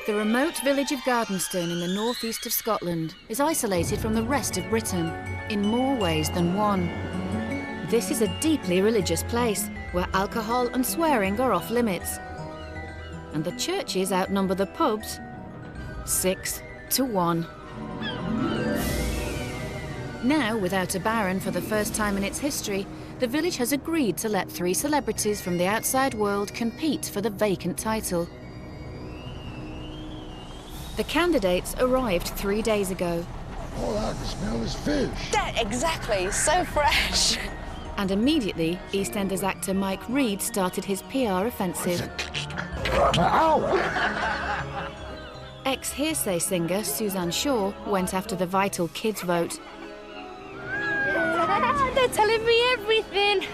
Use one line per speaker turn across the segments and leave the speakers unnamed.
The remote village of Gardenston in the northeast of Scotland is isolated from the rest of Britain in more ways than one. This is a deeply religious place where alcohol and swearing are off limits. And the churches outnumber the pubs 6 to 1. Now, without a baron for the first time in its history, the village has agreed to let 3 celebrities from the outside world compete for the vacant title. The candidates arrived 3 days ago.
All I can smell is fish.
That, exactly, so fresh.
And immediately, EastEnders actor Reid started his PR offensive. Ex-Hearsay singer Suzanne went after the vital kids' vote.
They're telling me everything.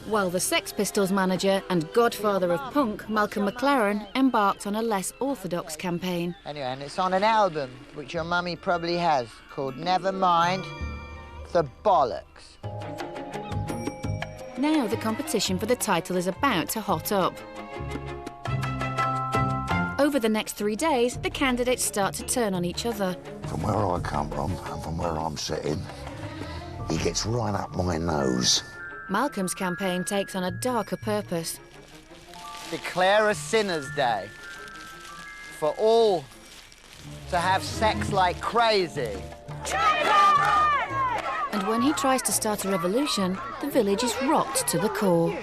While the Sex Pistols manager and godfather of punk, Malcolm McLaren, embarked on a less orthodox campaign.
Anyway, and it's on an album, which your mummy probably has, called Never Mind the Bollocks.
Now the competition for the title is about to hot up. Over the next 3 days, the candidates start to turn on each other.
From where I come from and from where I'm sitting, he gets right up my nose.
Malcolm's campaign takes on a darker purpose.
Declare a sinner's day for all to have sex like crazy.
And when he tries to start a revolution, the village is rocked to the core.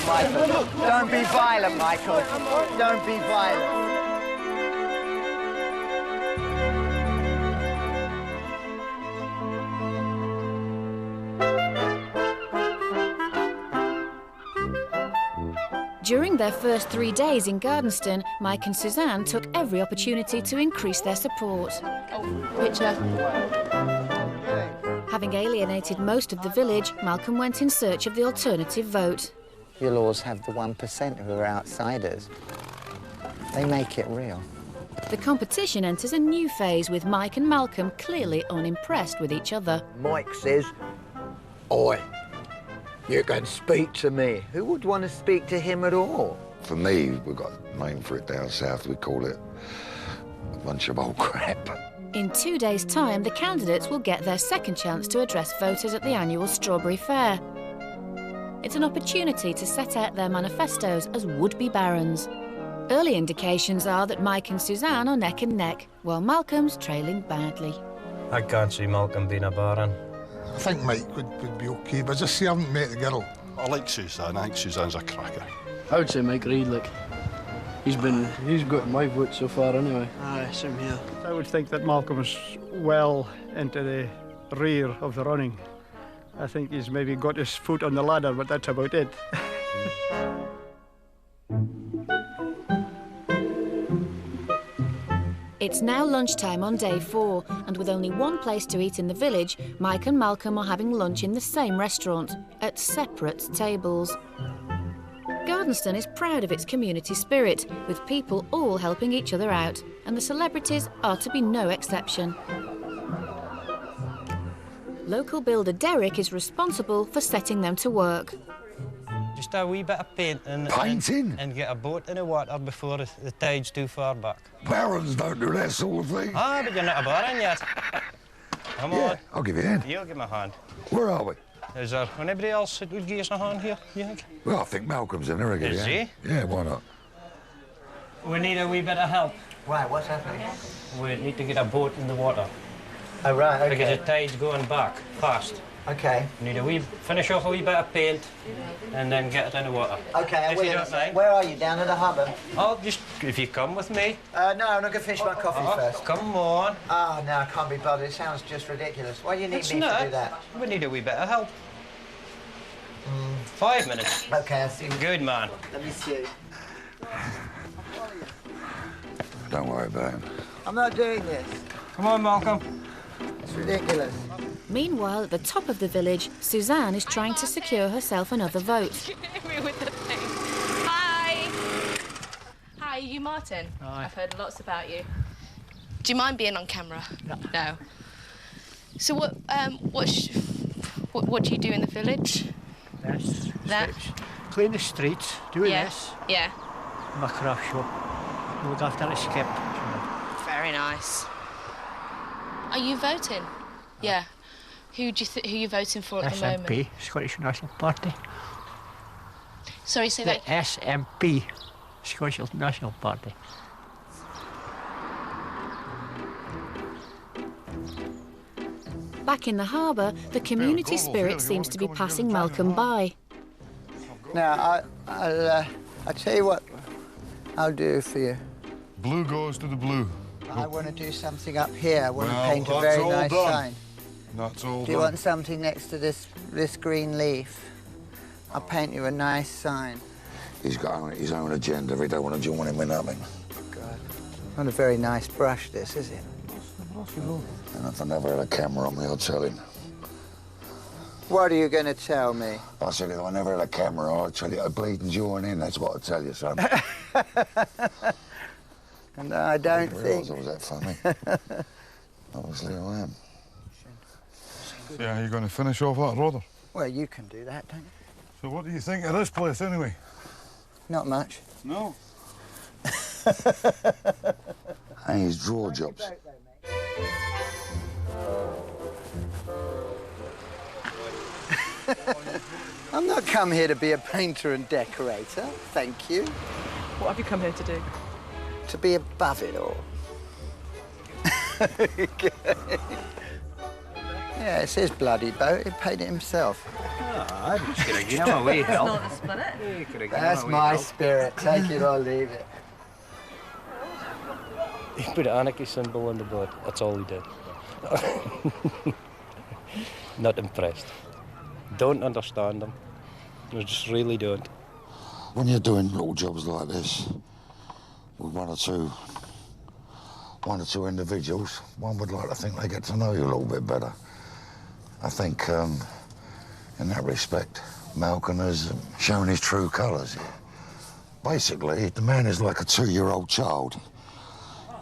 Michael, don't be violent, Michael. Don't be violent.
During their first 3 days in Gardenston, Mike and Suzanne took every opportunity to increase their support.
Picture.
Having alienated most of the village, Malcolm went in search of the alternative vote.
You'll always have the 1% who are outsiders. They make it real.
The competition enters a new phase with Mike and Malcolm clearly unimpressed with each other.
Mike says, "Oi, you can speak to me." Who would want to speak to him at all?
For me, we've got a name for it down south. We call it a bunch of old crap.
In 2 days' time, the candidates will get their second chance to address voters at the annual Strawberry Fair. It's an opportunity to set out their manifestos as would-be barons. Early indications are that Mike and Suzanne are neck and neck, while Malcolm's trailing badly.
I can't see Malcolm being a baron.
I think Mike would be OK, but just see, I haven't met the girl.
I like Suzanne. I think Suzanne's a cracker.
I would say Reid, like. He's got my vote so far anyway.
Aye, same here.
I would think that Malcolm's well into the rear of the running. I think he's maybe got his foot on the ladder, but that's about it.
It's now lunchtime on day 4, and with only one place to eat in the village, Mike and Malcolm are having lunch in the same restaurant, at separate tables. Gardenston is proud of its community spirit, with people all helping each other out, and the celebrities are to be no exception. Local builder Derek is responsible for setting them to work.
Just a wee bit of paint
Painting?
and get a boat in the water before the tide's too far back.
Barons don't do that sort of thing.
Ah, but you're not a baron yet. Come on.
I'll give you a hand.
You'll give me a hand.
Where are we?
Is there anybody else that would give us a hand here, you think?
Well, I think Malcolm's in there again.
Is he?
Yeah, why not?
We need a wee bit of help.
Right, what's happening?
We need to get a boat in the water.
Oh, right, OK.
Because the tide's going back fast.
OK.
We need finish off a wee bit of paint and then get it in the water.
OK,
If you don't mind.
where are you, down at the harbour?
Oh, just if you come with me.
No, I'm not going to finish my coffee first.
Come on.
Oh, no, I can't be bothered. It sounds just ridiculous. Why do you need
It's
me
not.
to do that?
We need a wee bit of help. 5 minutes.
OK, I'll see you.
Good man.
Let me see.
Don't worry about him.
I'm not doing this.
Come on, Malcolm.
It's ridiculous.
Meanwhile, at the top of the village, Suzanne is trying to secure herself another vote.
Hi. Hi, are you Martin?
Aye.
I've heard lots about you. Do you mind being on camera? No. So what do you do in the village?
That.
clean the streets, doing this.
Yeah.
My craft shop. Look after the skip.
Very nice. Are you voting? Yeah. Who are you voting for at the moment?
SNP, Scottish National Party.
Sorry, say
The
that.
SNP, Scottish National Party.
Back in the harbour, the community spirit seems to be passing Malcolm by.
Now, I'll tell you what I'll do for you.
Blue goes to the blue.
I want to do something up here. I want to
Well,
paint a
that's
very
all
nice
done.
sign.
That's all
Do you
done.
want something next to this green leaf? I'll paint you a nice sign.
He's got his own agenda. We don't want to join him in nothing.
God. Not a very nice brush, this, is it?
And if I never had a camera on me, I'll tell him.
What are you going to tell me?
I said, if I never had a camera, I'll tell you to bleed and join in. That's what I'll tell you, son.
And I don't
I
think...
was that funny. Obviously, I am.
Yeah, are you going to finish off that rodder?
Well, you can do that, don't you?
So what do you think of this place, anyway?
Not much.
No.
And his draw jobs.
I'm not come here to be a painter and decorator, thank you.
What have you come here to do?
To be above it all. Yeah, it's his bloody boat. He paid it himself.
I'm just going to give him a wee help.
That's my spirit. Take it or leave it.
He put an anarchy symbol on the boat. That's all he did. Not impressed. Don't understand them. I just really don't.
When you're doing little jobs like this, with one or two individuals, one would like to think they get to know you a little bit better. I think, in that respect, Malcolm has shown his true colours here. Basically, the man is like a 2-year-old child.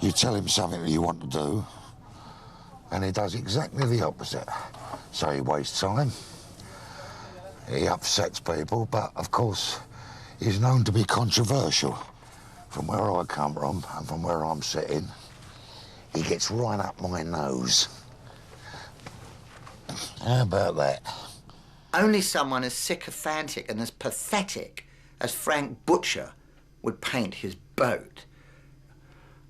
You tell him something that you want to do, and he does exactly the opposite. So he wastes time, he upsets people, but of course, he's known to be controversial. From where I come from and from where I'm sitting, he gets right up my nose. How about that?
Only someone as sycophantic and as pathetic as Frank Butcher would paint his boat.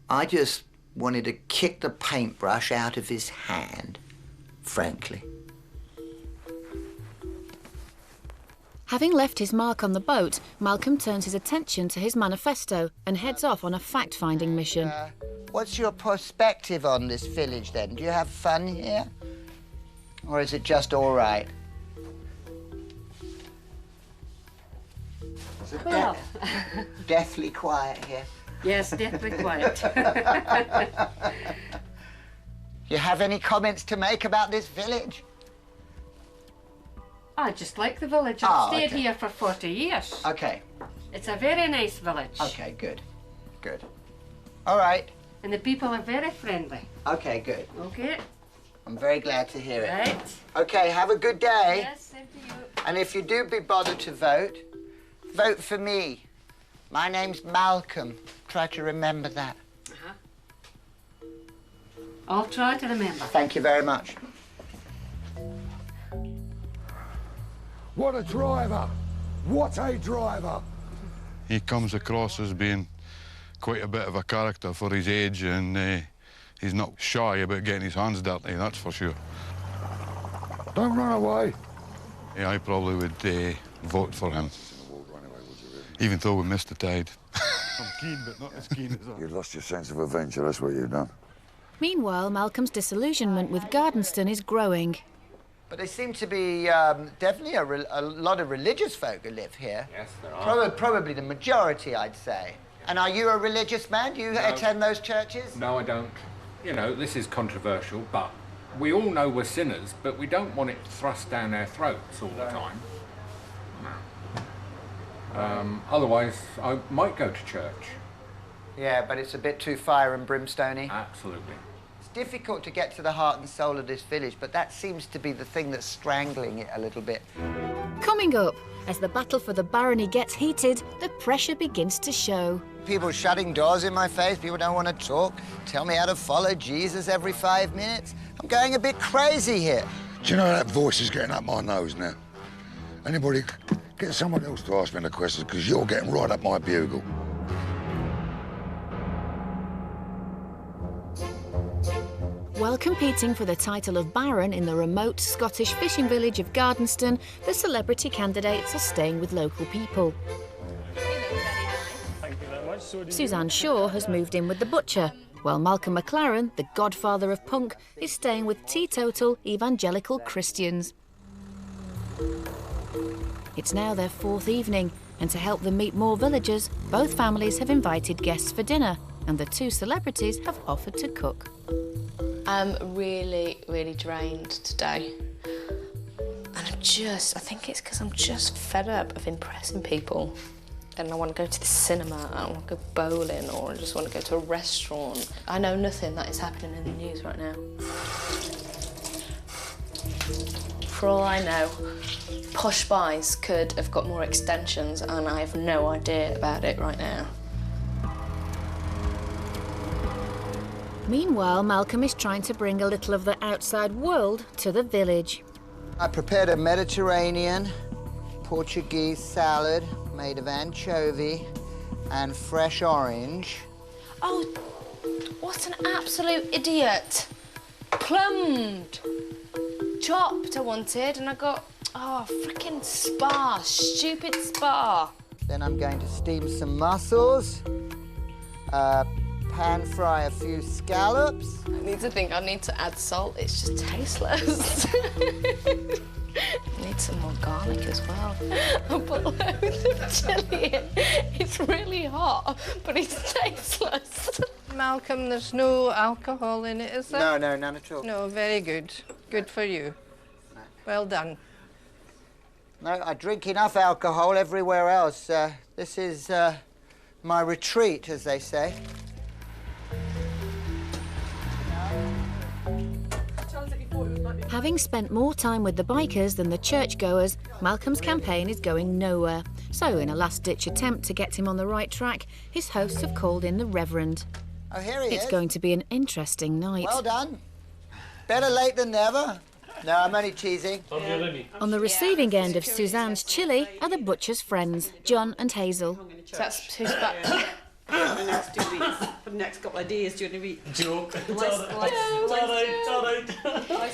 I just wanted to kick the paintbrush out of his hand, frankly.
Having left his mark on the boat, Malcolm turns his attention to his manifesto and heads off on a fact-finding mission.
What's your perspective on this village, then? Do you have fun here? Or is it just all right?
Well.
Deathly quiet here.
Yes, deathly quiet.
You have any comments to make about this village?
I just like the village. I've stayed here for 40 years.
Okay.
It's a very nice village.
Okay, good. Good. All right.
And the people are very friendly.
Okay, good.
Okay.
I'm very glad to hear it.
Right.
Okay, have a good day.
Yes, same to you.
And if you do be bothered to vote, vote for me. My name's Malcolm. Try to remember that.
I'll try to remember.
Thank you very much.
What a driver! What a driver! He comes across as being quite a bit of a character for his age, and he's not shy about getting his hands dirty, that's for sure. Don't run away. Yeah, I probably would vote for him. Even though we missed the tide. I'm keen, but not as keen as that.
You've lost your sense of adventure, that's what you've done.
Meanwhile, Malcolm's disillusionment with Gardenston is growing.
But there seem to be definitely a lot of religious folk who live here.
Yes, there are.
Probably the majority, I'd say. And are you a religious man? Do you attend those churches?
No, I don't. You know, this is controversial, but we all know we're sinners, but we don't want it thrust down our throats all the time. No. Otherwise, I might go to church.
Yeah, but it's a bit too fire and brimstone-y.
Absolutely.
It's difficult to get to the heart and soul of this village, but that seems to be the thing that's strangling it a little bit.
Coming up, as the battle for the barony gets heated, the pressure begins to show.
People shutting doors in my face, people don't want to talk, tell me how to follow Jesus every 5 minutes. I'm going a bit crazy here.
Do you know that voice is getting up my nose now? Anybody, get someone else to ask me the questions, because you're getting right up my bugle.
While competing for the title of Baron in the remote Scottish fishing village of Gardenston, the celebrity candidates are staying with local people. Suzanne Shaw has moved in with the butcher, while Malcolm McLaren, the godfather of punk, is staying with teetotal evangelical Christians. It's now their 4th evening, and to help them meet more villagers, both families have invited guests for dinner, and the 2 celebrities have offered to cook.
I'm really, really drained today. And I think it's because I'm just fed up of impressing people. And I want to go to the cinema, I want to go bowling, or I just want to go to a restaurant. I know nothing that is happening in the news right now. For all I know, Posh Spice could have got more extensions, and I have no idea about it right now.
Meanwhile, Malcolm is trying to bring a little of the outside world to the village.
I prepared a Mediterranean Portuguese salad made of anchovy and fresh orange.
Oh, what an absolute idiot. Plumbed. Chopped I wanted, and I got, frickin' spa, stupid spa.
Then I'm going to steam some mussels, pan fry a few scallops.
I need to add salt, it's just tasteless. I need some more garlic as well. I put loads of chilli in. It's really hot, but it's tasteless.
Malcolm, there's no alcohol in it, is there?
No, none at all.
No, very good. Good for you. Well done.
No, I drink enough alcohol everywhere else. This is my retreat, as they say.
Having spent more time with the bikers than the churchgoers, Malcolm's campaign is going nowhere. So, in a last-ditch attempt to get him on the right track, his hosts have called in the Reverend.
Oh, here he is.
It's going to be an interesting night.
Well done. Better late than never. No, I'm only teasing.
On the receiving end of Suzanne's chili are the butcher's friends, John and Hazel.
So that's who's back.
For the next 2 weeks, for the next couple of days during the week.
Joke.
It's all right.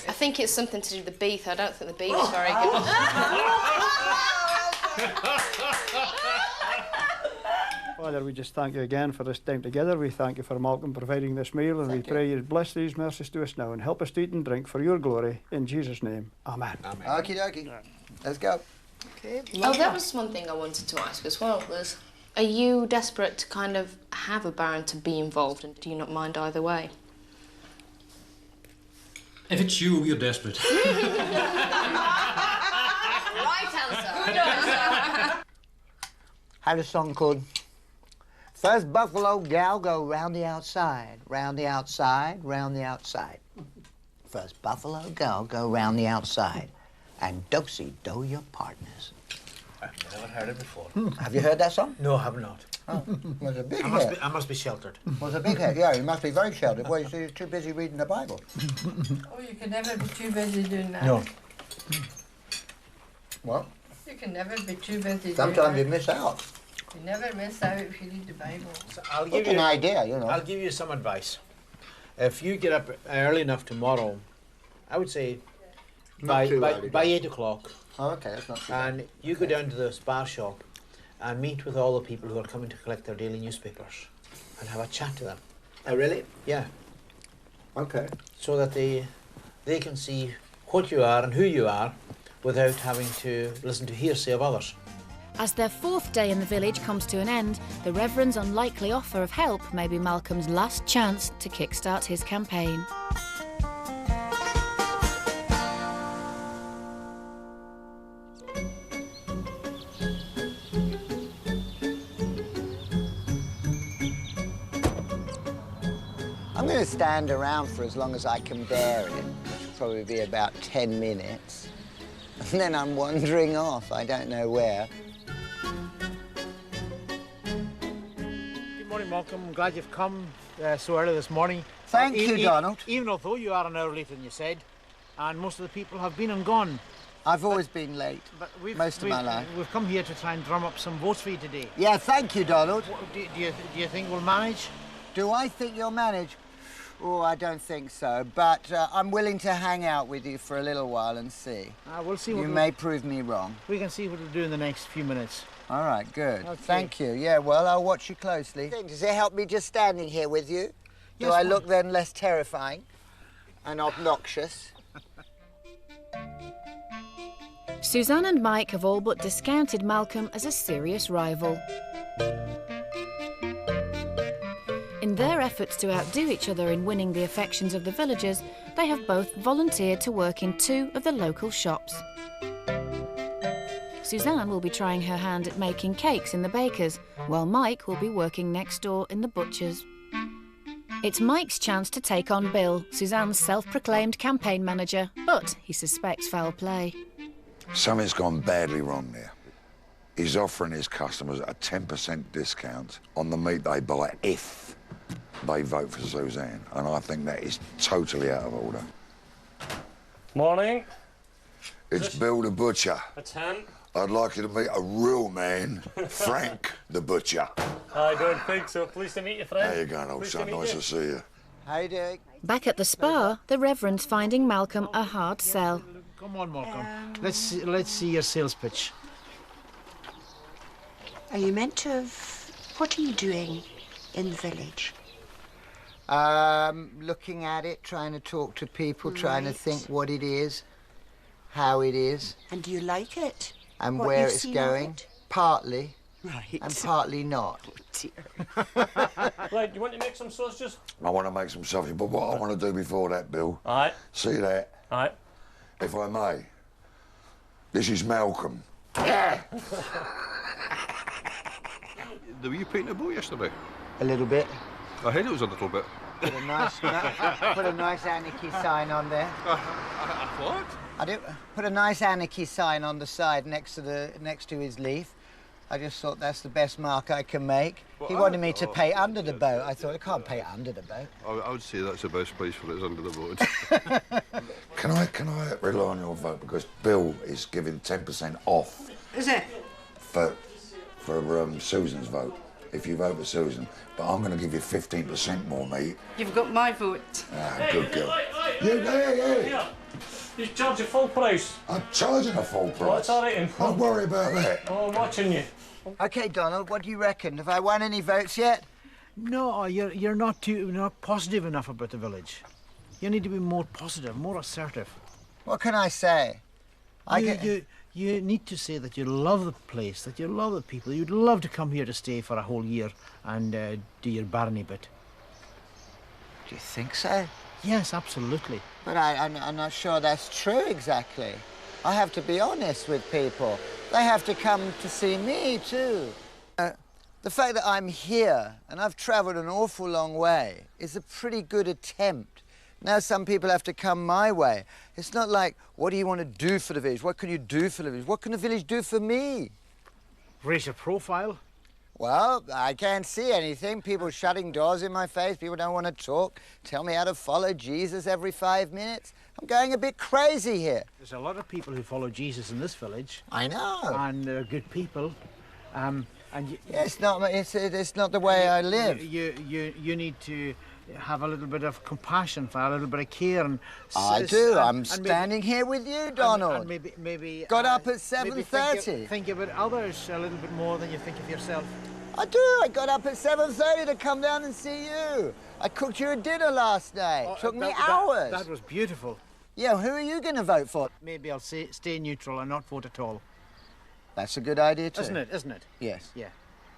I think it's something to do with the beef. I don't think the beef is very good.
Father, we just thank you again for this time together. We thank you for Malcolm providing this meal, and we pray you bless these mercies to us now and help us to eat and drink for your glory. In Jesus' name, amen.
Okie dokie. Let's go.
Okay. Oh, that was one thing I wanted to ask as well. Are you desperate to kind of have a Baron to be involved, and do you not mind either way?
If it's you, we're desperate.
Right answer. Good answer.
Had a song called First Buffalo Gal Go Round the Outside, Round the Outside, Round the Outside. First Buffalo Gal Go Round the Outside, and do-si-do your partners.
I've never heard it before.
Have you heard that song?
No, I have not.
Oh, it was a big hit.
I must be sheltered.
It was a big hit, yeah, you must be very sheltered. Well, you're too busy reading the Bible.
Oh, you can never be too busy doing that.
No.
What?
You can never be too busy
Sometimes you
doing
miss out.
that. You never miss out if you read the Bible.
So I'll
give you an idea, you know.
I'll give you some advice. If you get up early enough tomorrow, I would say by 8 o'clock.
Oh, okay, that's not too bad.
And you go down to the Spar shop and meet with all the people who are coming to collect their daily newspapers and have a chat to them.
Oh, really?
Yeah.
Okay.
So that they can see what you are and who you are without having to listen to hearsay of others.
As their 4th day in the village comes to an end, the Reverend's unlikely offer of help may be Malcolm's last chance to kickstart his campaign.
I'm going to stand around for as long as I can bear it, which will probably be about 10 minutes. And then I'm wandering off, I don't know where.
Good morning, Malcolm. I'm glad you've come so early this morning.
Thank you, Donald.
Even although you are an hour later than you said, and most of the people have been and gone.
I've always been late, most of my life.
We've come here to try and drum up some votes for you today.
Yeah, thank you, Donald.
Do you think we'll manage?
Do I think you'll manage? Oh, I don't think so, but I'm willing to hang out with you for a little while and see.
We'll see.
You may prove me wrong.
We can see what we'll do in the next few minutes.
All right, good.
Okay.
Thank you. Yeah, well, I'll watch you closely. Does it help me just standing here with you?
Yes,
Do I look then less terrifying and obnoxious?
Suzanne and Mike have all but discounted Malcolm as a serious rival. In their efforts to outdo each other in winning the affections of the villagers, they have both volunteered to work in 2 of the local shops. Suzanne will be trying her hand at making cakes in the baker's, while Mike will be working next door in the butcher's. It's Mike's chance to take on Bill, Suzanne's self-proclaimed campaign manager, but he suspects foul play.
Something's gone badly wrong there. He's offering his customers a 10% discount on the meat they buy if they vote for Suzanne, and I think that is totally out of order.
Morning.
It's Bill the Butcher.
It's him.
I'd like you to meet a real man, Frank the Butcher.
I don't think so. Pleased to meet you, friend.
How you going, old son? Nice to see you.
How you doing?
Back at the spa, the Reverend's finding Malcolm a hard sell.
Come on, Malcolm. Let's see your sales pitch.
Are you meant to have... What are you doing in the village?
Looking at it, trying to talk to people, trying to think what it is, how it is.
And do you like it?
And
What
where
you've
it's
seen of
going.
it?
Partly.
Right.
And partly not.
Oh, dear.
Right, you want to make some sausages?
I want to make some sausage, but what I want to do before that, Bill...
Aye.
See that?
Aye.
If I may. This is Malcolm.
Were you painting a boat yesterday?
A little bit.
I heard it was a little bit.
Put a nice anarchy sign on there.
What?
I do. Put a nice anarchy sign on the side next to his leaf. I just thought that's the best mark I can make.
Well,
he wanted me to paint under the boat. I thought I can't paint under the boat.
I would say that's the best place for it, is under the boat.
Can I rely on your vote? Because Bill is giving 10% off.
Is it?
For Susan's vote, if you vote for Susan. But I'm going to give you 15% more, mate.
You've got my vote.
Ah, good girl. Yeah.
You charge a full price.
I'm charging a full price.
What's all right?
Don't worry about that.
Oh, I'm watching you.
Okay, Donald, what do you reckon? Have I won any votes yet?
No, you're not positive enough about the village. You need to be more positive, more assertive.
What can I say?
You need to say that you love the place, that you love the people. You'd love to come here to stay for a whole year and do your barony bit.
Do you think so?
Yes, absolutely.
But I'm not sure that's true exactly. I have to be honest with people. They have to come to see me too. The fact that I'm here and I've travelled an awful long way is a pretty good attempt. Now some people have to come my way. It's not like, what do you want to do for the village? What can you do for the village? What can the village do for me?
Raise your profile.
Well, I can't see anything. People shutting doors in my face. People don't want to talk. Tell me how to follow Jesus every 5 minutes. I'm going a bit crazy here.
There's a lot of people who follow Jesus in this village.
I know.
And they're good people.
It's not the way I live.
You need to have a little bit of compassion, for a little bit of care. And
I do. I'm standing here with you, Donald.
And maybe
got up at 7:30.
Think about others a little bit more than you think of yourself.
I do. I got up at 7:30 to come down and see you. I cooked you a dinner last night. Took me hours.
That was beautiful.
Yeah, who are you going to vote for?
Maybe I'll stay neutral and not vote at all.
That's a good idea too.
Isn't it?
Yes.
Yeah.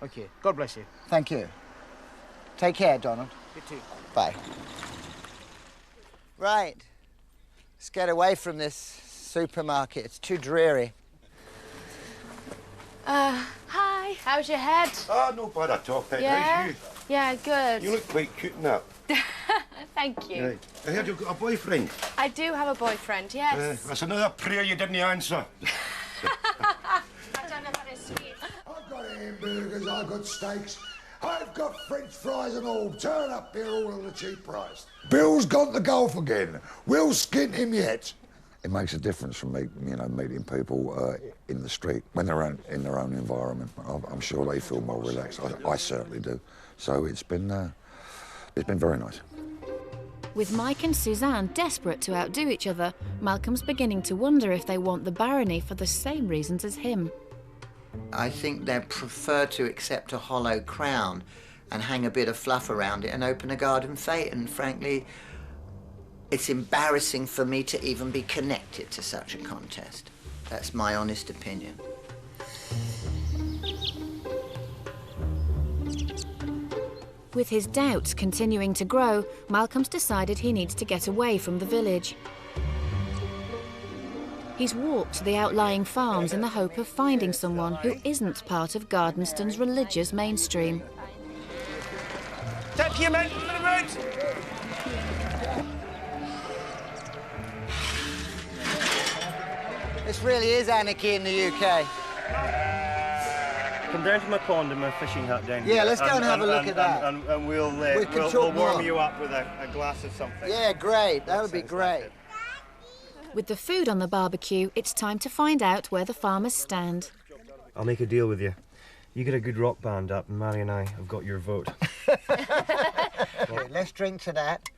Okay. God bless you.
Thank you. Take care, Donald.
You too.
Bye. Right. Let's get away from this supermarket. It's too dreary.
Hi. How's your head?
Oh, no bad at all, Pet.
Yeah?
How's you?
Yeah, good.
You look quite cute in that.
Thank you.
Right. I heard you've got a boyfriend.
I do have a boyfriend, yes.
That's another prayer you didn't answer.
I don't know how to speak.
I've got hamburgers, I've got steaks, I've got French fries and all. Turn up here all at a cheap price. Bill's gone to golf again. We'll skint him yet. It makes a difference from meeting people in the street when they're in their own environment. I'm sure they feel more relaxed. I certainly do. So it's been very nice.
With Mike and Suzanne desperate to outdo each other, Malcolm's beginning to wonder if they want the barony for the same reasons as him.
I think they prefer to accept a hollow crown and hang a bit of fluff around it and open a garden fete, and frankly, it's embarrassing for me to even be connected to such a contest. That's my honest opinion.
With his doubts continuing to grow, Malcolm's decided he needs to get away from the village. He's walked to the outlying farms in the hope of finding someone who isn't part of Gardenston's religious mainstream.
Tip you, mate.
This really is anarchy in the UK.
Come down to my pond and my fishing hut down here.
Yeah, let's go and have a look at that.
And we'll warm you up with a glass of something.
Yeah, great. That would be great.
With the food on the barbecue, it's time to find out where the farmers stand.
I'll make a deal with you. You get a good rock band up, and Mary and I have got your vote.
Okay, let's drink to that.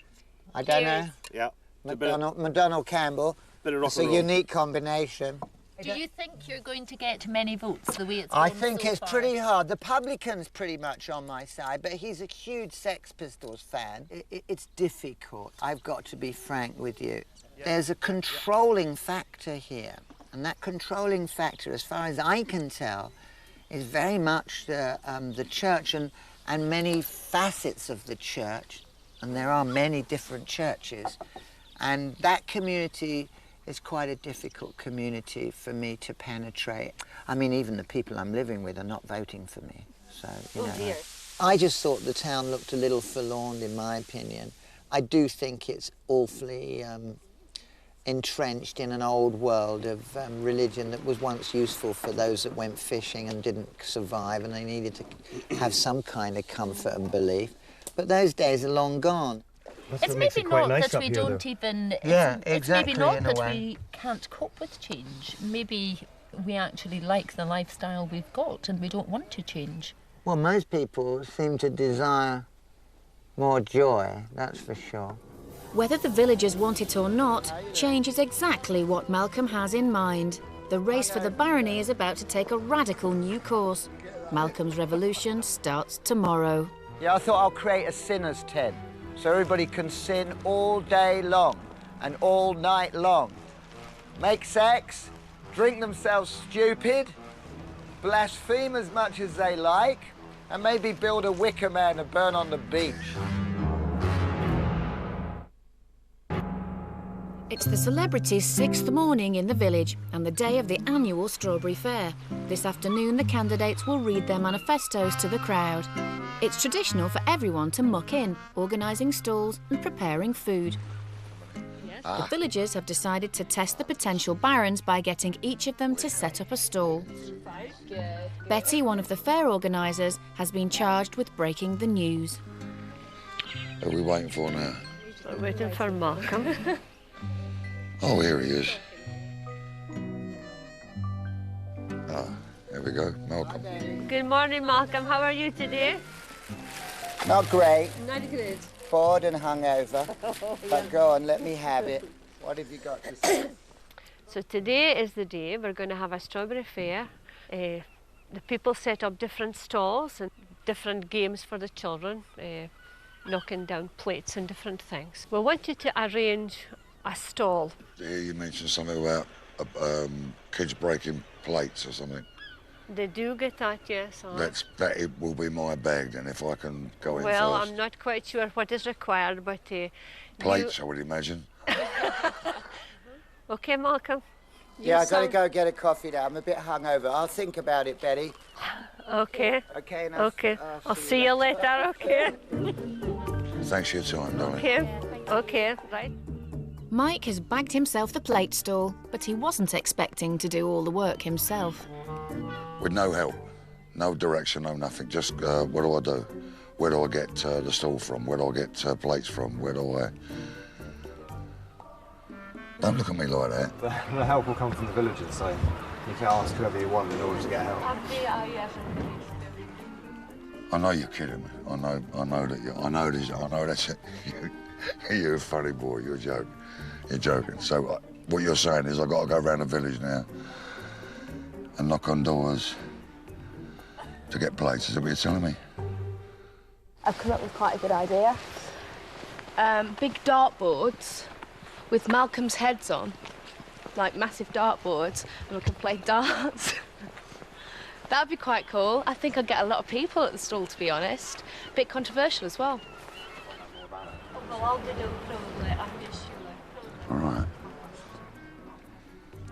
I don't know.
Yeah.
McDonald Campbell. It's a unique combination.
Do you think you're going to get many votes the way it's
I
going
think
so
it's
far?
pretty hard. The publican's pretty much on my side, but he's a huge Sex Pistols fan. It's difficult. I've got to be frank with you. There's a controlling factor here, and that controlling factor, as far as I can tell, is very much the church and many facets of the church, and there are many different churches, and that community is quite a difficult community for me to penetrate. I mean, even the people I'm living with are not voting for me, so, you know.
Dear.
I just thought the town looked a little forlorn, in my opinion. I do think it's awfully entrenched in an old world of religion that was once useful for those that went fishing and didn't survive, and they needed to have some kind of comfort and belief. But those days are long gone.
It's maybe not that we don't even...
Yeah,
it's
exactly,
maybe not
in a
that
way.
we can't cope with change. Maybe we actually like the lifestyle we've got and we don't want to change.
Well, most people seem to desire more joy, that's for sure.
Whether the villagers want it or not, change is exactly what Malcolm has in mind. The race for the barony is about to take a radical new course. Malcolm's revolution starts tomorrow.
Yeah, I thought I'll create a sinner's tent so everybody can sin all day long and all night long. Make sex, drink themselves stupid, blaspheme as much as they like, and maybe build a wicker man to burn on the beach.
It's the celebrities' 6th morning in the village and the day of the annual Strawberry Fair. This afternoon, the candidates will read their manifestos to the crowd. It's traditional for everyone to muck in, organising stalls and preparing food. The villagers have decided to test the potential barons by getting each of them to set up a stall. Betty, one of the fair organisers, has been charged with breaking the news.
Who are we waiting for now?
We're waiting for Malcolm.
Oh, here he is. There we go, Malcolm.
Good morning, Malcolm. How are you today?
Not great.
Not good.
Bored and hungover. But go on, let me have it. What have you got to say?
So today is the day we're going to have a strawberry fair. The people set up different stalls and different games for the children, knocking down plates and different things. We want you to arrange a stall.
Here you mentioned something about kids breaking plates or something.
They do get that, yes.
That it will be my bag then if I can go in
Well,
first.
I'm not quite sure what is required, but...
Plates, I would imagine.
OK, Malcolm?
Yeah, I've got to go get a coffee now. I'm a bit hungover. I'll think about it, Betty.
OK.
OK,
OK. I'll see you later, OK?
Thanks for your time, darling.
Okay, right.
Mike has bagged himself the plate stall, but he wasn't expecting to do all the work himself.
With no help, no direction, no nothing. Just what do I do? Where do I get the stall from? Where do I get plates from? Where do I... Don't look at me like that.
The help will come from the villagers, so you can ask whoever you want in order to get help.
I know you're kidding me. I know that you. I know that's it. You're a funny boy. You're joking. You're joking. So what you're saying is I've got to go around the village now and knock on doors to get plates. Is that what you're telling me?
I've come up with quite a good idea. Big dartboards with Malcolm's heads on, like massive dartboards, and we can play darts. That'd be quite cool. I think I'd get a lot of people at the stall, to be honest. Bit controversial as well.
All right.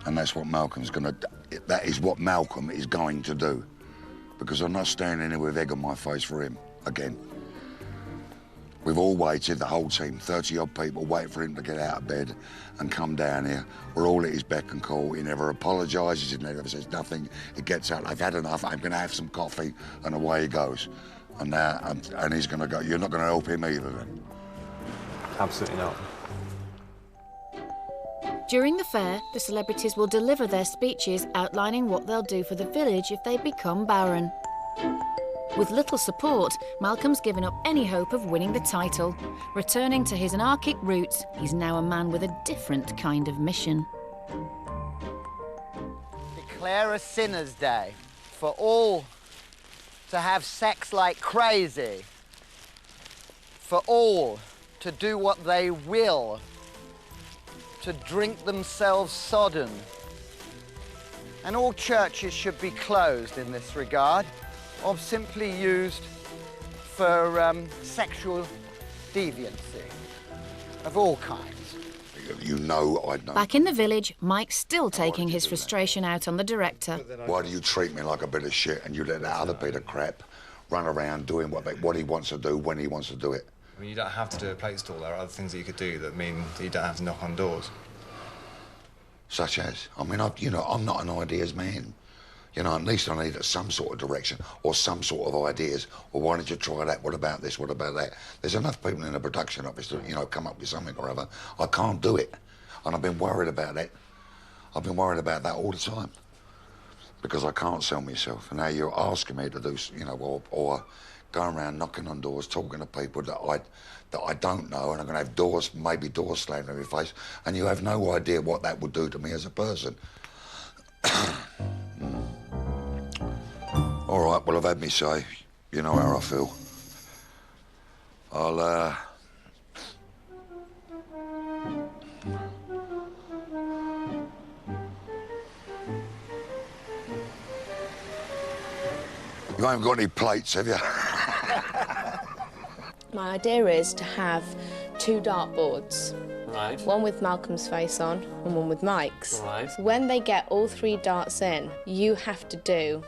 And that's what Malcolm's gonna do. That is what Malcolm is going to do. Because I'm not standing here with egg on my face for him again. We've all waited, the whole team, 30-odd people, wait for him to get out of bed and come down here. We're all at his beck and call. He never apologises, he never says nothing. He gets out, I've had enough, I'm going to have some coffee, and away he goes. And now, and he's going to go, you're not going to help him either then?
Absolutely not.
During the fair, the celebrities will deliver their speeches outlining what they'll do for the village if they become Baron. With little support, Malcolm's given up any hope of winning the title. Returning to his anarchic roots, he's now a man with a different kind of mission.
Declare a sinner's day for all to have sex like crazy, for all to do what they will, to drink themselves sodden. And all churches should be closed in this regard, or simply used for sexual deviancy of all kinds.
You know I know.
Back in the village, Mike's still taking his frustration out on the director.
Why do you treat me like a bit of shit and you let that other bit of crap run around doing what he wants to do when he wants to do it?
I mean, you don't have to do a plate stall. There are other things that you could do that mean that you don't have to knock on doors.
Such as? I mean, I'm not an ideas man. You know, at least I need some sort of direction or some sort of ideas. Well, why don't you try that? What about this? What about that? There's enough people in the production office to, come up with something or other. I can't do it. And I've been worried about that. I've been worried about that all the time. Because I can't sell myself. And now you're asking me to do, or going around knocking on doors, talking to people that I don't know, and I'm going to have maybe doors slammed in my face, and you have no idea what that would do to me as a person. All right, well, I've had me say. You know how I feel. I'll, You haven't got any plates, have you?
My idea is to have 2 dartboards.
Right.
One with Malcolm's face on and one with Mike's.
Right.
When they get all 3 darts in, you have to do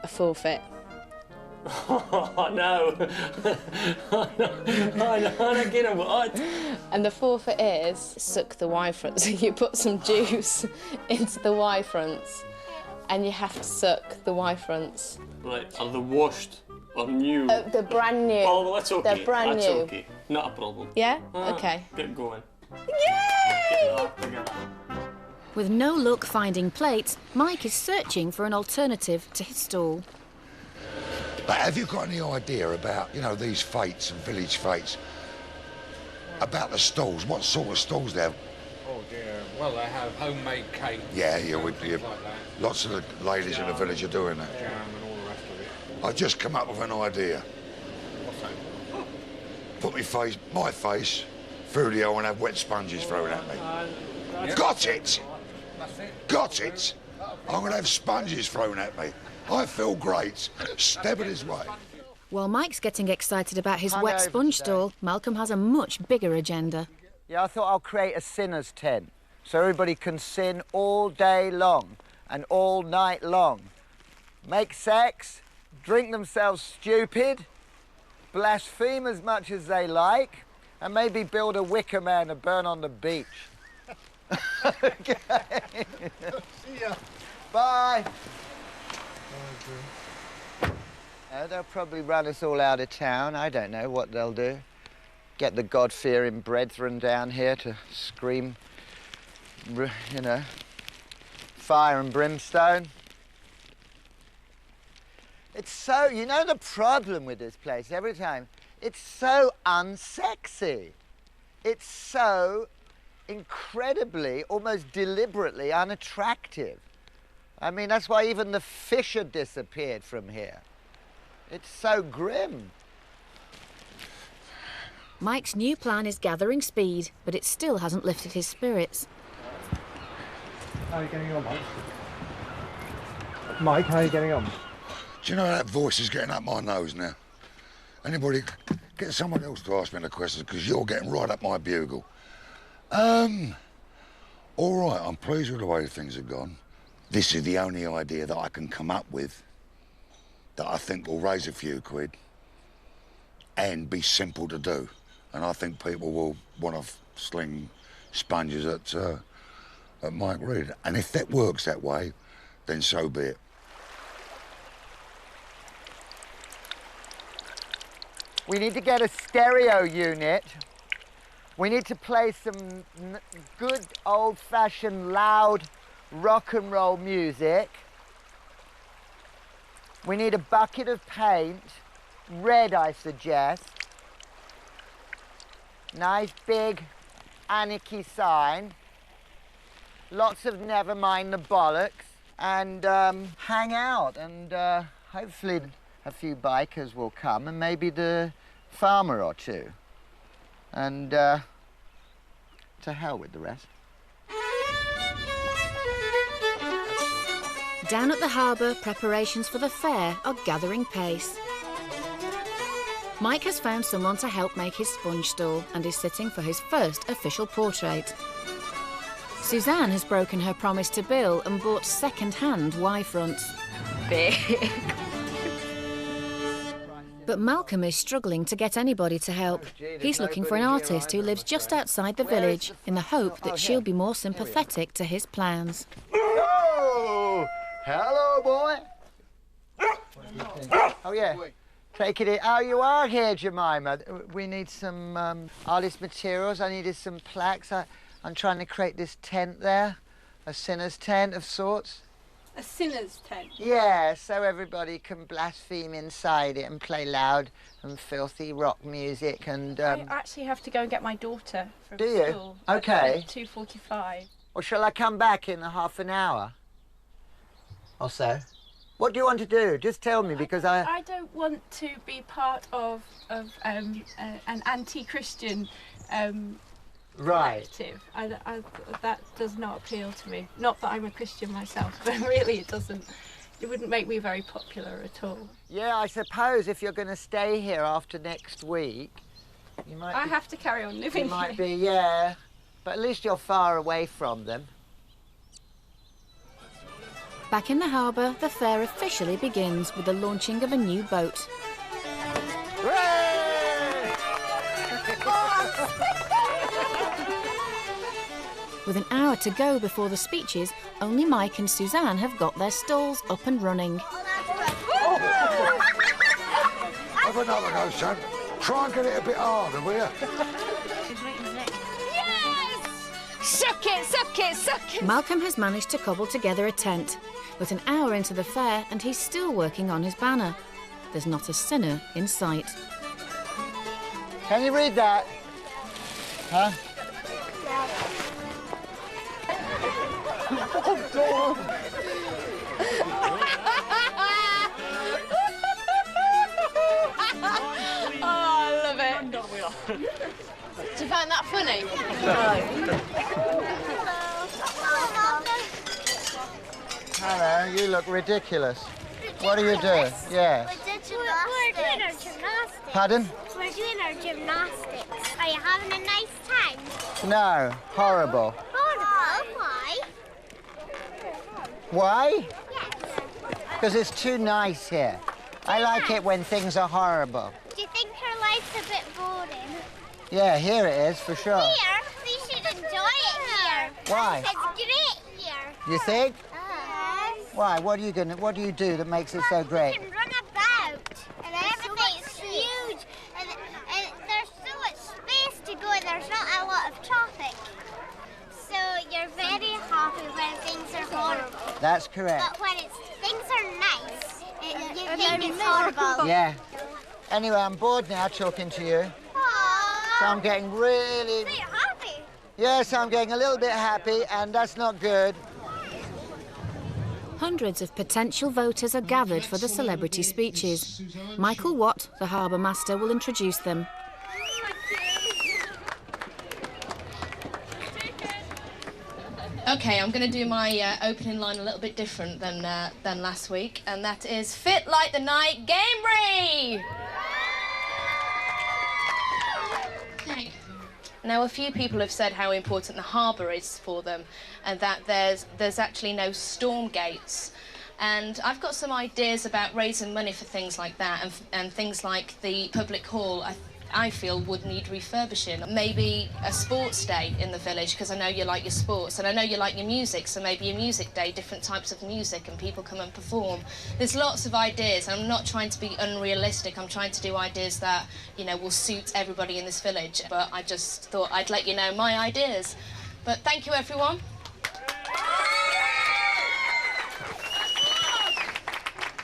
a forfeit.
Oh, no. I don't get what.
And the forfeit is suck the Y fronts. You put some juice into the Y fronts and you have to suck the Y fronts.
Right, are they washed or new?
They're brand new.
Oh, well, that's okay.
They're brand
that's
new.
Okay, not a problem.
Yeah? Okay.
Get going.
Yay!
With no luck finding plates, Mike is searching for an alternative to his stall.
But have you got any idea about, these fetes and village fetes? About the stalls? What sort of stalls they have?
Oh dear. Well, they have homemade cake.
Yeah,
like that.
Lots of the ladies in the village are doing that.
Jam and all the rest of it.
I've just come up with an idea.
What's that?
Put my face through the hole and have wet sponges thrown at me. Got it!
That's it.
Got it! I'm going to have sponges thrown at me. I feel great. Step it his way.
While Mike's getting excited about his wet sponge stall, Malcolm has a much bigger agenda.
Yeah, I thought I'll create a sinner's tent so everybody can sin all day long and all night long. Make sex, drink themselves stupid, blaspheme as much as they like, and maybe build a wicker man to burn on the beach. Okay. See ya. Bye. They'll probably run us all out of town. I don't know what they'll do. Get the God-fearing brethren down here to scream, you know, fire and brimstone. It's so, you know the problem with this place every time? It's so unsexy. It's so incredibly, almost deliberately unattractive. I mean, that's why even the fish have disappeared from here. It's so grim.
Mike's new plan is gathering speed, but it still hasn't lifted his spirits.
How are you getting on, Mike? Mike, how are you getting on?
Do you know that voice is getting up my nose now? Anybody, get someone else to ask me the questions, because you're getting right up my bugle. All right, I'm pleased with the way things have gone. This is the only idea that I can come up with that I think will raise a few quid and be simple to do. And I think people will want to sling sponges at Mike Reid. And if that works that way, then so be it.
We need to get a stereo unit. We need to play some good old-fashioned loud rock and roll music. We need a bucket of paint, red I suggest. Nice big anarchy sign. Lots of never mind the bollocks. And hang out, and hopefully a few bikers will come, and maybe the farmer or two. And to hell with the rest.
Down at the harbour, preparations for the fair are gathering pace. Mike has found someone to help make his sponge stall and is sitting for his first official portrait. Suzanne has broken her promise to Bill and bought second-hand Y-fronts.
Big.
But Malcolm is struggling to get anybody to help. He's looking for an artist who lives just outside the village in the hope that she'll be more sympathetic to his plans.
Oh, hello, boy. Oh, yeah. Take it in. Oh, you are here, Jemima. We need some artist materials. I needed some plaques. I'm trying to create this tent there, a sinner's tent of sorts.
A sinner's tent?
Yeah, so everybody can blaspheme inside it and play loud and filthy rock music and...
I actually have to go and get my daughter from
Do you?
school.
Okay.
At 2:45.
Or shall I come back in half an hour or so? What do you want to do? Just tell me, because
I don't want to be part of an anti-Christian collective. That does not appeal to me. Not that I'm a Christian myself, but really it doesn't. It wouldn't make me very popular at all.
Yeah, I suppose if you're going to stay here after next week, you might.
I have to carry on living
You might
here.
be, yeah, but at least you're far away from them.
Back in the harbour, the fair officially begins with the launching of a new boat. With an hour to go before the speeches, only Mike and Suzanne have got their stalls up and running.
Have another go, son. Try and get it a bit harder, will you?
Suck it, suck it, suck it!
Malcolm has managed to cobble together a tent, but an hour into the fair and he's still working on his banner. There's not a sinner in sight.
Can you read that? Huh?
Oh, I love it. Do you find that funny?
Hello, you look ridiculous. What are you doing? Yeah.
We're doing our gymnastics.
Pardon?
We're doing our gymnastics. Are you having a nice time?
No, horrible.
Horrible? Why?
Why?
Yes.
Because it's too nice here. I like it when things are horrible.
Do you think life's a bit boring.
Yeah, here it is, for sure.
Here, we should enjoy it here.
Why?
It's great here.
You think?
Yes.
Why? What do you do that makes it so great?
You can run about, and everything's huge, and there's so much space to go, and there's not a lot of traffic. So you're very happy when things are horrible.
That's correct.
But when things are nice, you think it's horrible.
Yeah. Anyway, I'm bored now talking to you.
Aww.
So I'm getting really...
So you're happy?
Yes, I'm getting a little bit happy, and that's not good.
Hundreds of potential voters are gathered for the celebrity speeches. Michael Watt, the harbour master, will introduce them.
Okay, I'm going to do my opening line a little bit different than last week, and that is Fit Like the Night, Gamebray! Okay. Now, a few people have said how important the harbour is for them, and that there's actually no storm gates. And I've got some ideas about raising money for things like that, and things like the public hall. I feel would need refurbishing. Maybe a sports day in the village, because I know you like your sports, and I know you like your music, so maybe a music day, different types of music, and people come and perform. There's lots of ideas. I'm not trying to be unrealistic. I'm trying to do ideas that, you know, will suit everybody in this village. But I just thought I'd let you know my ideas. But thank you, everyone.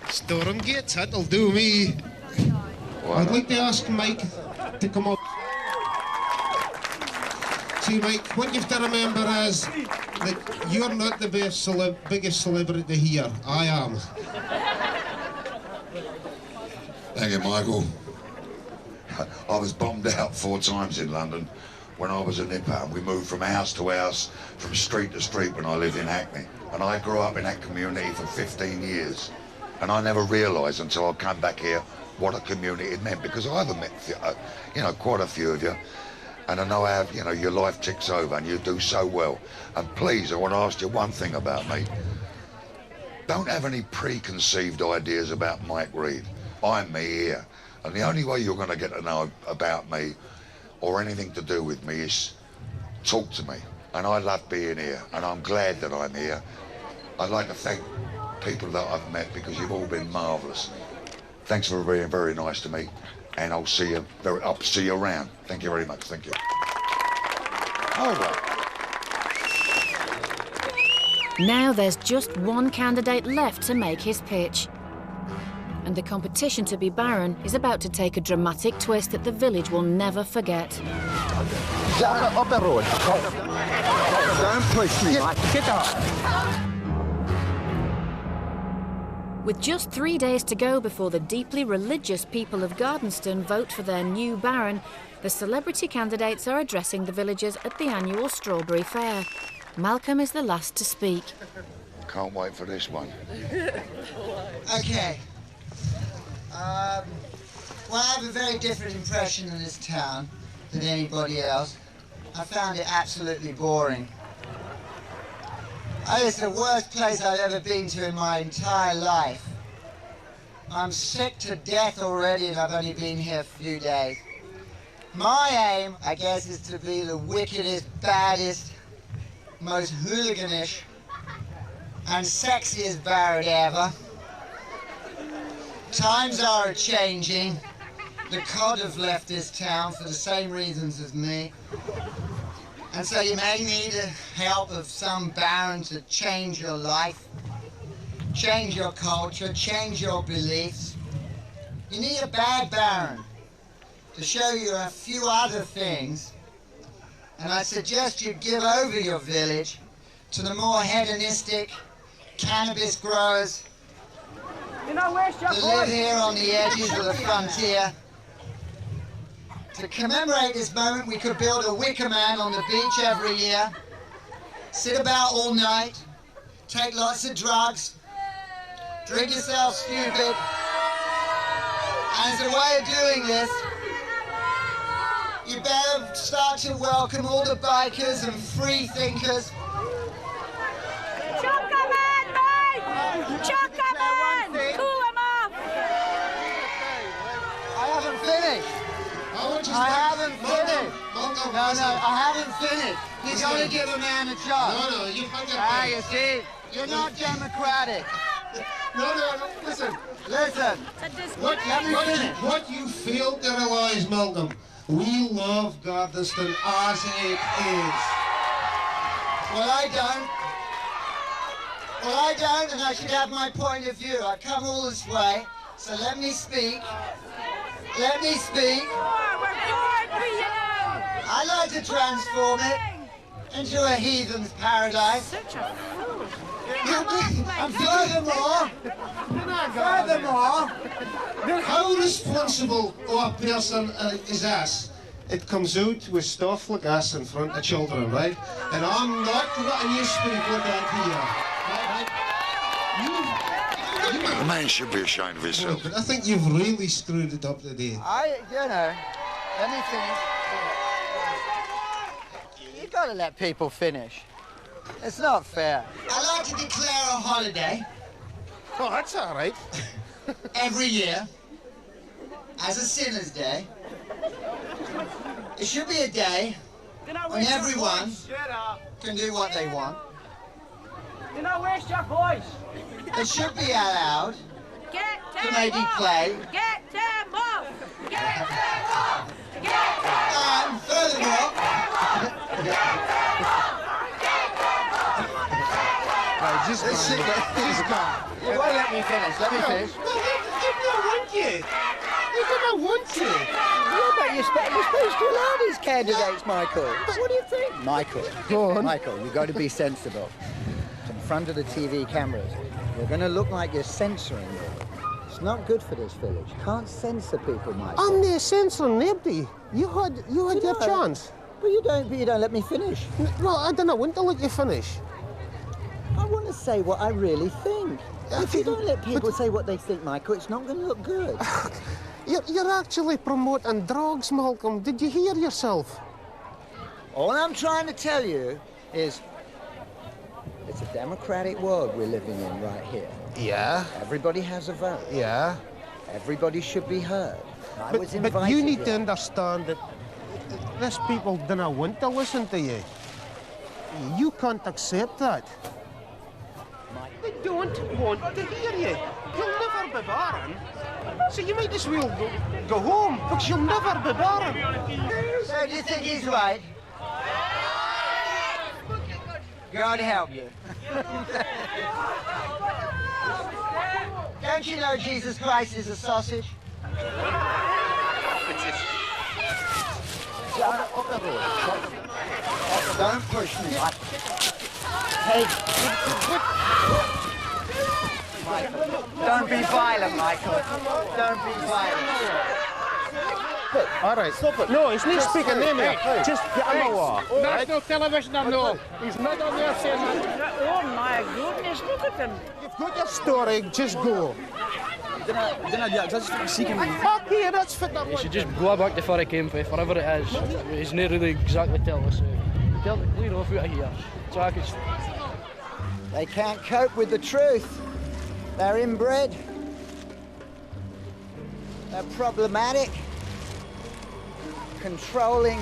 Storm gates, that'll do me. I'd like to ask Mike to come up. See, Mike, what you have to remember is that you're not the biggest celebrity here. I am.
Thank you, Michael. I was bombed out 4 times in London when I was a nipper. We moved from house to house, from street to street when I lived in Hackney. And I grew up in that community for 15 years. And I never realised until I came back here what a community it meant, because I've met, you know, quite a few of you, and I know how, you know, your life ticks over and you do so well. And please, I want to ask you one thing about me. Don't have any preconceived ideas about Mike Reid. I'm me here, and the only way you're going to get to know about me or anything to do with me is talk to me. And I love being here, and I'm glad that I'm here. I'd like to thank people that I've met, because you've all been marvellous. Thanks for being very nice to me, and I'll see you around. Thank you very much. Thank you.
Now there's just one candidate left to make his pitch. And the competition to be Baron is about to take a dramatic twist that the village will never forget.
Up the road. Don't push me. Get up.
With just 3 days to go before the deeply religious people of Gardenston vote for their new Baron, the celebrity candidates are addressing the villagers at the annual Strawberry Fair. Malcolm is the last to speak.
Can't wait for this one.
Okay. Well, I have a very different impression of this town than anybody else. I found it absolutely boring. It's the worst place I've ever been to in my entire life. I'm sick to death already, and I've only been here a few days. My aim, I guess, is to be the wickedest, baddest, most hooliganish, and sexiest Baron ever. Times are changing. The cod have left this town for the same reasons as me. And so you may need the help of some Baron to change your life, change your culture, change your beliefs. You need a bad Baron to show you a few other things. And I suggest you give over your village to the more hedonistic cannabis growers that live here on the edges of the frontier. To commemorate this moment, we could build a wicker man on the beach every year, sit about all night, take lots of drugs, drink yourself stupid, and as a way of doing this, you better start to welcome all the bikers and free thinkers.
Chuck 'em in, mate! Chuck 'em in! Cool 'em off!
I haven't finished. finished. You gotta give a man a chance.
No, you've had your
You see, you're not democratic.
No, listen.
Listen.
What you fail to realise, Malcolm, we love Gardenston as it is.
Well, I don't. Well, I don't, and I should have my point of view. I've come all this way, so let me speak. Let me speak. I like to transform it into a heathen's paradise.
Such a fool.
And furthermore,
how responsible a person is this? It comes out with stuff like this in front of children, right? And I'm not letting you speak like that here.
The man should be ashamed of himself.
But I think you've really screwed it up today.
Let me finish. You gotta let people finish. It's not fair. I like to declare a holiday.
Oh, that's all right.
Every year as a Sinner's Day. It should be a day when everyone can do what they want.
Do not waste your voice.
It should be allowed to maybe play.
Get them off! Get them off! Get them off!
And furthermore,
just gone.
You won't let me finish. Let me finish.
You don't want you. You don't want you.
Yeah, but you're supposed to allow these candidates, Michael. What do you think? Michael, go on. Michael, you've got to be sensible. In front of the TV cameras, you're going to look like you're censoring them. It's not good for this village. You can't censor people, Michael.
I'm not censoring nobody. You had your chance.
But you don't let me finish.
Well, I don't want to let you finish.
I want to say what I really think. If you don't let people say what they think, Michael, it's not going to look good.
You're actually promoting drugs, Malcolm. Did you hear yourself?
All I'm trying to tell you is it's a democratic world we're living in right here.
Yeah.
Everybody has a vote.
Yeah.
Everybody should be heard. I was invited.
But you need to understand that these people don't want to listen to you. You can't accept that. They don't want to hear you. You'll never be barren. So you might as well go home, because you'll never be barren.
So do you think he's right? God help you. Don't you know Jesus Christ is a sausage? Don't push me. Hey. Michael, don't be violent, Michael. Don't be violent.
All right. Stop it. No, he's not speaking name here. Just get him away.
National television or no? He's not on there saying that.
Oh my goodness, look at him.
You've got your story, just go. Okay, that's fit up.
He should just go back to where he came from, wherever it is. He's not really exactly telling us. Tell him to clear off out of here. So I can...
They can't cope with the truth. They're inbred. They're problematic, controlling,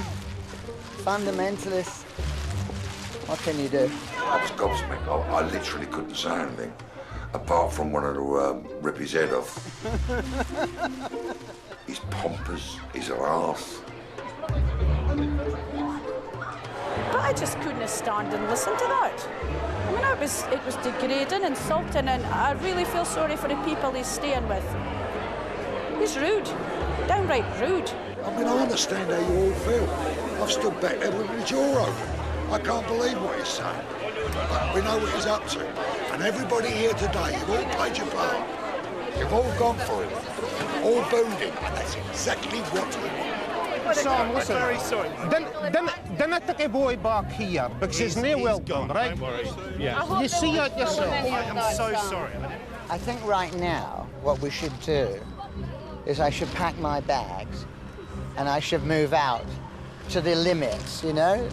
fundamentalists. What can you do?
I was gobsmacked. I literally couldn't say anything, apart from wanting to rip his head off. He's pompous, he's an arse.
But I just couldn't stand and listen to that. I mean, it was degrading, insulting, and I really feel sorry for the people he's staying with. He's rude, downright rude.
I mean, I understand how you all feel. I've stood back there with my jaw open. I can't believe what he's saying. But we know what he's up to. And everybody here today, you've all played your part. You've all gone for it. All booed him. And that's exactly what we want.
Sam, listen. Very sorry. Then I take a boy back here, because he's no welcome, right?
Don't worry.
Yeah. You see it yourself.
I'm
so
sorry.
I think right now, what we should do is I should pack my bags and I should move out to the limits, you know?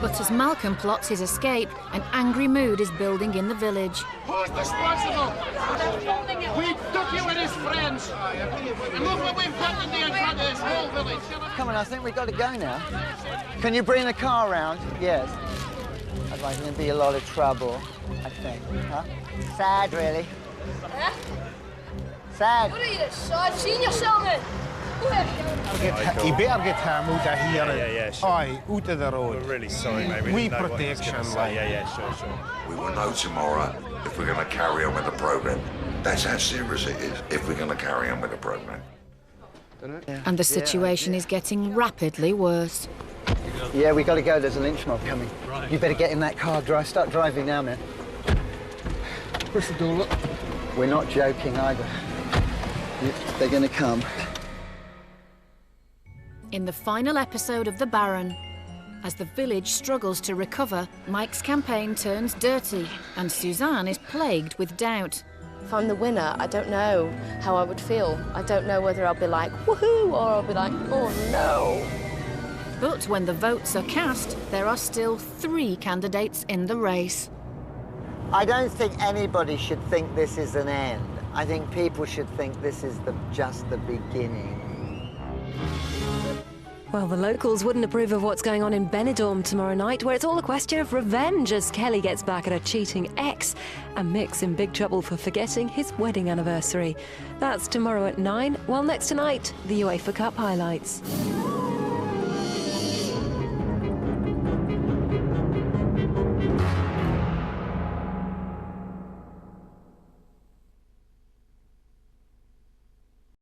But as Malcolm plots his escape, an angry mood is building in the village.
Who's responsible? We took you and his friends. And look what we've gotten in front of this whole village.
Come on, I think we've got to go now. Can you bring the car round? Yes. Otherwise, there's going to be a lot of trouble, I think. Huh? Sad, really. Sad.
What are you, sad? Seen yourself, man?
He better get him out of here.
Yeah, sure.
Aye, out of the road.
We're really sorry, mate.
We
didn't know what he was
protection,
gonna say.
like.
Yeah, sure.
We will know tomorrow if we're going to carry on with the programme. That's how serious it is, if we're going to carry on with the programme.
And the situation is getting rapidly worse.
Yeah, we got to go. There's a lynch mob coming. Right. You better get in that car. Start driving now, man.
Where's the door? Look.
We're not joking either. They're going to come.
In the final episode of The Baron, as the village struggles to recover, Mike's campaign turns dirty and Suzanne is plagued with doubt.
If I'm the winner, I don't know how I would feel. I don't know whether I'll be like, woohoo, or I'll be like, oh no.
But when the votes are cast, there are still 3 candidates in the race.
I don't think anybody should think this is an end. I think people should think this is just the beginning.
Well, the locals wouldn't approve of what's going on in Benidorm tomorrow night, where it's all a question of revenge as Kelly gets back at her cheating ex and Mick's in big trouble for forgetting his wedding anniversary. That's tomorrow at 9, while next tonight, the UEFA Cup highlights.